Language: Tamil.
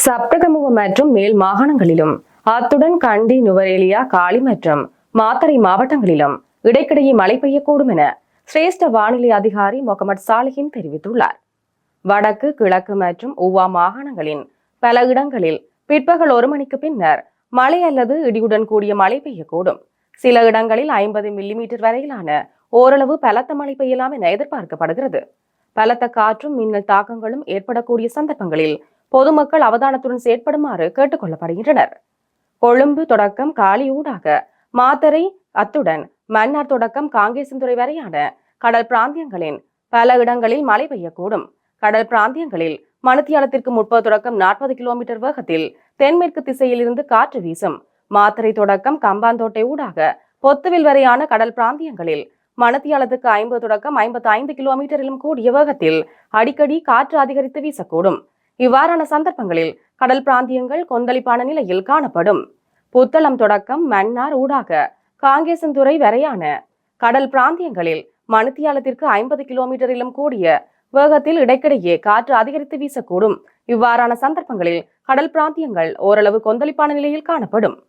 சப்ரகமுவ மற்றும் மேல் மாகாணங்களிலும் அத்துடன் கண்டி, நுவரேலியா, காலி மற்றும் மாத்தறை மாவட்டங்களிலும் இடைக்கிடையே மழை பெய்யக்கூடும் என சிரேஷ்ட வானிலை அதிகாரி முகமது சாலிஹின் தெரிவித்துள்ளார். வடக்கு, கிழக்கு மற்றும் ஊவா மாகாணங்களின் பல இடங்களில் பிற்பகல் 1 மணிக்கு பின்னர் மழை அல்லது இடியுடன் கூடிய மழை பெய்யக்கூடும். சில இடங்களில் 50 மில்லிமீட்டர் வரையிலான ஓரளவு பலத்த மழை பெய்யலாம் என எதிர்பார்க்கப்படுகிறது. பலத்த காற்றும் மின்னல் தாக்கங்களும் ஏற்படக்கூடிய சந்தர்ப்பங்களில் பொதுமக்கள் அவதானத்துடன் செயற்படுமாறு கேட்டுக் கொள்ளப்படுகின்றனர். கொழும்பு தொடக்கம் காலி ஊடாக மாத்தறை, அத்துடன் மன்னார் தொடக்கம் காங்கேசன்துறை வரையான கடல் பிராந்தியங்களின் பல இடங்களில் மழை பெய்யக்கூடும். கடல் பிராந்தியங்களில் மணித்தியாலத்திற்கு 30 தொடக்கம் 40 கிலோமீட்டர் வேகத்தில் தென்மேற்கு திசையில் இருந்து காற்று வீசும். மாத்தறை தொடக்கம் கம்பாந்தோட்டை ஊடாக பொத்துவில் வரையான கடல் பிராந்தியங்களில் மணித்தியாலத்துக்கு 50 தொடக்கம் 55 கிலோமீட்டரிலும் கூடிய வேகத்தில் அடிக்கடி காற்று அதிகரித்து வீசக்கூடும். இவ்வாறான சந்தர்ப்பங்களில் கடல் பிராந்தியங்கள் கொந்தளிப்பான நிலையில் காணப்படும். புத்தளம் தொடக்கம் மன்னார் ஊடாக காங்கேசன்துறை வரையான கடல் பிராந்தியங்களில் மணித்தியாலத்திற்கு 50 கிலோமீட்டரிலும் கூடிய வேகத்தில் இடைக்கிடையே காற்று அதிகரித்து வீசக்கூடும். இவ்வாறான சந்தர்ப்பங்களில் கடல் பிராந்தியங்கள் ஓரளவு கொந்தளிப்பான நிலையில் காணப்படும்.